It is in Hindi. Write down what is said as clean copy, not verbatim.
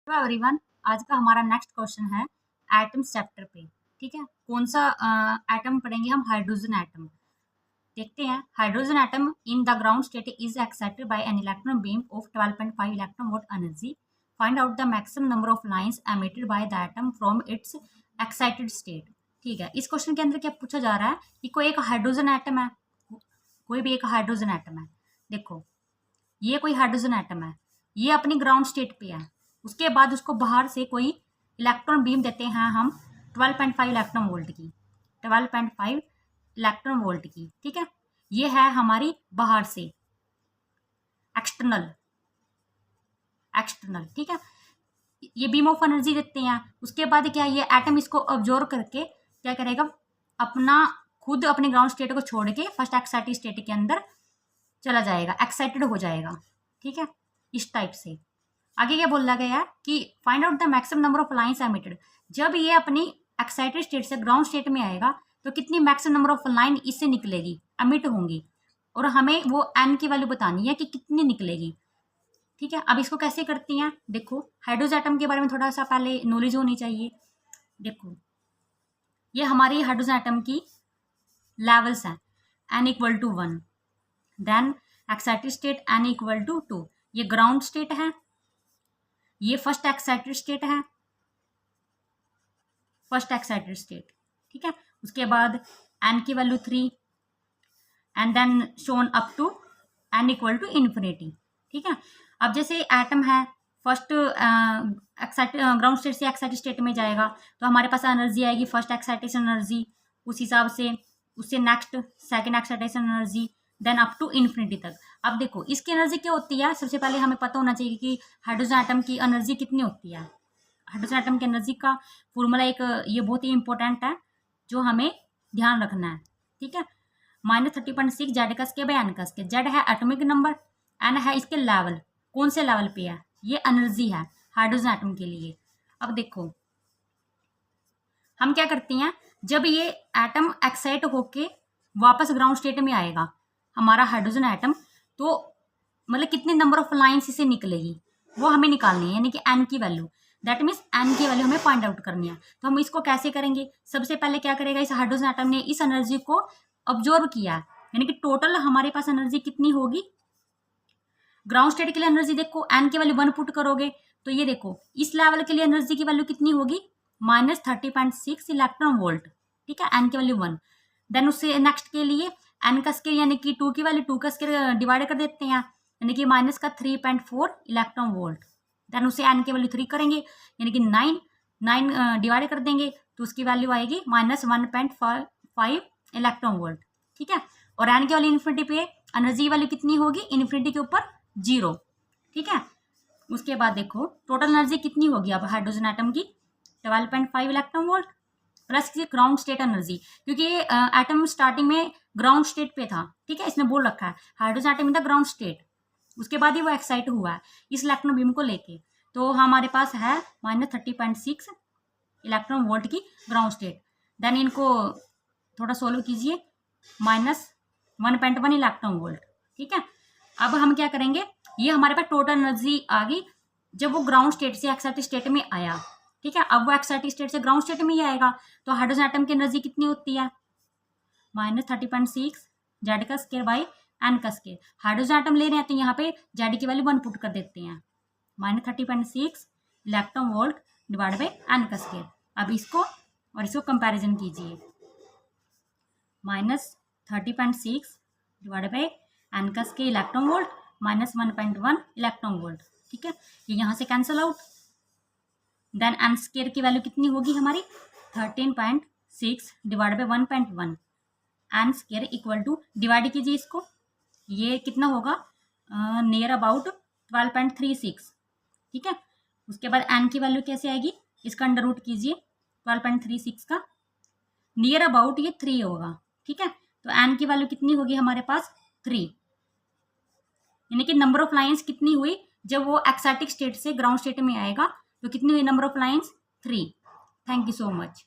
हेलो एवरीवन, आज का हमारा नेक्स्ट क्वेश्चन है एटम्स चैप्टर पे। ठीक है, कौन सा एटम पढ़ेंगे हम? Hydrogen atom. देखते हैं। Hydrogen atom in the ground state is excited by an electron beam of 12.5 electron volt energy. Find out the maximum number of lines emitted by the atom from its excited state. ठीक है, इस क्वेश्चन के अंदर क्या पूछा जा रहा है कि कोई एक हाइड्रोजन एटम है, कोई भी एक हाइड्रोजन एटम है। देखो, ये कोई हाइड्रोजन एटम है, ये अपनी ग्राउंड स्टेट पे है। उसके बाद उसको बाहर से कोई इलेक्ट्रॉन बीम देते हैं हम 12.5 इलेक्ट्रॉन वोल्ट की, 12.5 इलेक्ट्रॉन वोल्ट की। ठीक है, ये है हमारी बाहर से एक्सटर्नल। ठीक है, ये बीम ऑफ एनर्जी देते हैं। उसके बाद क्या, ये एटम इसको ऑब्जर्व करके क्या करेगा, अपना खुद अपने ग्राउंड स्टेट को छोड़ के फर्स्ट एक्साइटेड स्टेट के अंदर चला जाएगा, एक्साइटेड हो जाएगा। ठीक है, इस टाइप से। आगे क्या बोला गया है कि find out the maximum number of lines emitted. जब ये अपनी एक्साइटेड स्टेट से ग्राउंड स्टेट में आएगा तो कितनी मैक्सिमम नंबर ऑफ लाइन इससे निकलेगी, एमिट होंगी, और हमें वो एन की वैल्यू बतानी है कि कितनी निकलेगी। ठीक है, अब इसको कैसे करती हैं? देखो, हाइड्रोजन एटम के बारे में थोड़ा सा पहले नॉलेज होनी चाहिए। देखो, ये हमारी हाइड्रोजन एटम की लेवल्स हैं। n equal to 1, then excited state n equal to 2, ये ग्राउंड स्टेट है, ये फर्स्ट एक्साइटेड स्टेट है, फर्स्ट एक्साइटेड स्टेट। ठीक है, उसके बाद n की value 3 and then shown up to n equal to infinity. ठीक है, अब जैसे एटम है फर्स्ट ग्राउंड स्टेट से एक्साइटेड स्टेट में जाएगा तो हमारे पास एनर्जी आएगी फर्स्ट एक्साइटेशन एनर्जी, उस हिसाब से उससे next second excitation energy, then up to infinity तक। अब देखो, इसकी एनर्जी क्या होती है? सबसे पहले हमें पता होना चाहिए कि हाइड्रोजन एटम की एनर्जी कितनी होती है। हाइड्रोजन एटम की एनर्जी का फॉर्मूला एक ये बहुत ही इंपॉर्टेंट है जो हमें ध्यान रखना है। ठीक है, -30.6 जेड का स्केयर बाय एन का स्केयर। जेड है एटॉमिक नंबर, एन है इसके लेवल, कौन से लेवल पे है, ये एनर्जी है हाइड्रोजन एटम के लिए। अब देखो, हम क्या करते हैं, जब ये एटम एक्साइट होके वापस ग्राउंड स्टेट में आएगा हमारा हाइड्रोजन एटम, तो मतलब कितने नंबर ऑफ लाइंस इसे निकलेगी वो हमें निकालनी है, यानी कि एन की वैल्यू। दैट मीन्स एन की वैल्यू हमें फाइंड आउट करनी है। तो हम इसको कैसे करेंगे? सबसे पहले क्या करेगा, इस हाइड्रोजन एटम ने इस एनर्जी को ऑब्जर्व किया, यानी कि टोटल हमारे पास एनर्जी कितनी होगी। ग्राउंड स्टेट के लिए एनर्जी देखो, एन की वैल्यू 1 पुट करोगे तो ये देखो, इस लेवल के लिए एनर्जी की वैल्यू कितनी होगी, -30.6 इलेक्ट्रॉन वोल्ट। ठीक है, एन की वैल्यू 1। देन उससे नेक्स्ट के लिए एन का स्केयर यानी कि 2 की वैल्यू 2 का स्केयर डिवाइड कर देते हैं, यानी कि -3.4 इलेक्ट्रॉन वोल्ट। देन उसे एन की वैल्यू 3 करेंगे, यानी कि 9 डिवाइड कर देंगे तो उसकी वैल्यू आएगी -1.5 इलेक्ट्रॉन वोल्ट। ठीक है, और एन की वैल्यू इन्फिनिटी पे एनर्जी वैल्यू कितनी होगी, इन्फिनिटी के ऊपर 0। ठीक है, उसके बाद देखो टोटल एनर्जी कितनी होगी अब हाइड्रोजन एटम की, 12.5 electron volt plus ground state energy, क्योंकि ये एटम स्टार्टिंग में ग्राउंड स्टेट पे था। ठीक है, इसमें बोल रखा है hydrogen atom in the ground state, उसके बाद ही वो एक्साइट हुआ है इस इलेक्ट्रॉन बीम को लेके। तो हमारे पास है -30.6 इलेक्ट्रॉन वोल्ट की ग्राउंड स्टेट। देन इनको थोड़ा सोल्व कीजिए, -1.1 इलेक्ट्रॉन वोल्ट। ठीक है, अब हम क्या करेंगे, ये हमारे पास टोटल एनर्जी आ गई जब वो ग्राउंड स्टेट से एक्साइटेड स्टेट में आया। ठीक है, अब वो एक्साइटेड स्टेट से ग्राउंड स्टेट में ही आएगा तो हाइड्रोजन एटम की एनर्जी कितनी होती है, -30.6 जेड का स्केयर बाई एन का स्केयर। हाइड्रोजन एटम ले रहे हैं तो यहाँ पे जेड की वैल्यू 1 पुट कर देते हैं, -30.6 electron volt divide by N का स्केयर। अब इसको और इसको कंपैरिजन कीजिए, -30.6 डिवाइड बाई एन का square electron volt -1.1 electron volt. ठीक है, ये यहाँ से cancel out. Then N square की वैल्यू कितनी होगी हमारी, 13.6 divide by 1.1 N square equal to, divide कीजिए इसको, ये कितना होगा, नियर अबाउट 12.36। ठीक है, उसके बाद एन की वैल्यू कैसे आएगी, इसका अंडर रूट कीजिए 12.36 का, नियर अबाउट ये 3 होगा। ठीक है, तो एन की वैल्यू कितनी होगी हमारे पास, 3, यानी कि नंबर ऑफ लाइंस कितनी हुई जब वो एक्साइटिक स्टेट से ग्राउंड स्टेट में आएगा तो कितनी हुई number of lines, 3। Thank you so much.